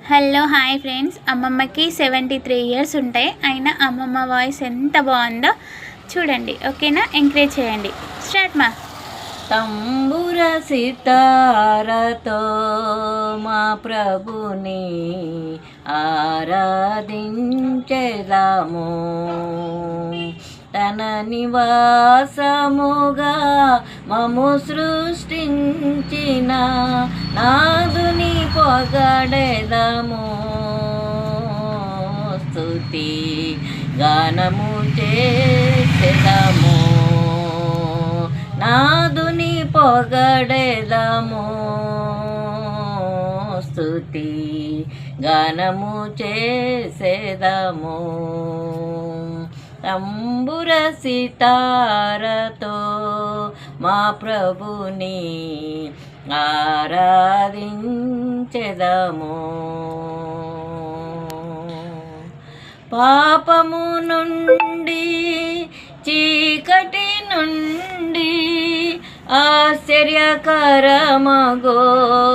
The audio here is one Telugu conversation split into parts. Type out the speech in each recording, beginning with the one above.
హలో హాయ్ ఫ్రెండ్స్, అమ్మమ్మకి 73 ఇయర్స్ ఉంటాయి. అయినా అమ్మమ్మ వాయిస్ ఎంత బాగుందో చూడండి. ఓకేనా? ఎంకరేజ్ చేయండి. స్టార్ట్ మా. తంబుర సితారతో మా ప్రభుని ఆరాధించెదము. తన నివాసముగా మము సృష్టించిన నాదుని పొగడెదము. స్తుతి గానము చేసెదము, నాదుని పొగడెదము. స్తుతి గానము చేసెదము. తంబుర సితారతో మా ప్రభుని ఆరాధించెదము. పాపము నుండి చీకటి నుండి ఆశ్చర్యకరమగో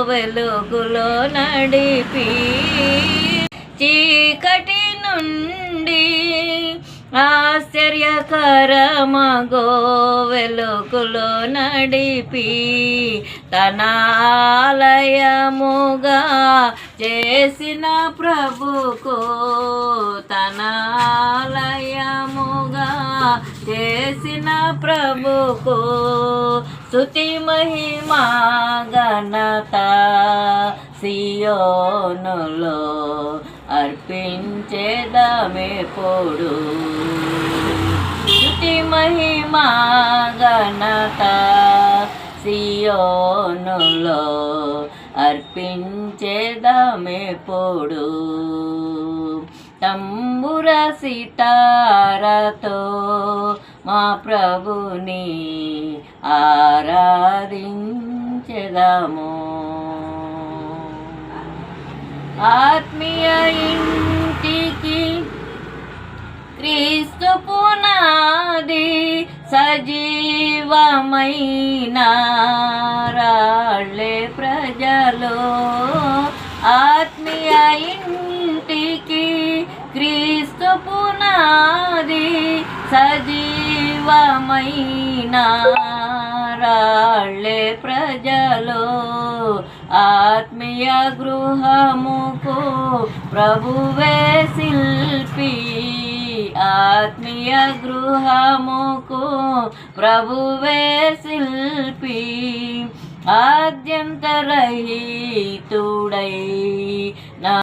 వెలుగులో నడిపి, చీకటి నుండి ఆశ్చర్యకరమగో వెలుగులో నడిపి, తన ఆలయముగా చేసిన ప్రభుకు, తన ఆలయముగా చేసిన ప్రభుకు స్తుతి మహిమా ఘనత సియోనులో అర్పించెదమెప్పుడు. స్తుతి మహిమా ఘనత సియోనులో అర్పించెదమెప్పుడు. తంబుర సితారతో మా ప్రభుని ఆరాధించెదము. ఆత్మీయ ఇంటికి క్రీస్తు పునాది సజీవమైన రాళ్ళే ప్రజలు. ఆత్మీయ ఇంటికి క్రీస్తు పునాది సజీవమైన రాళ్ళే ప్రజలు. ఆత్మీయ గృహముకు ప్రభువే శిల్పి, ఆత్మీయ గృహముకు ప్రభువే శిల్పి. ఆద్యంతరహితుడై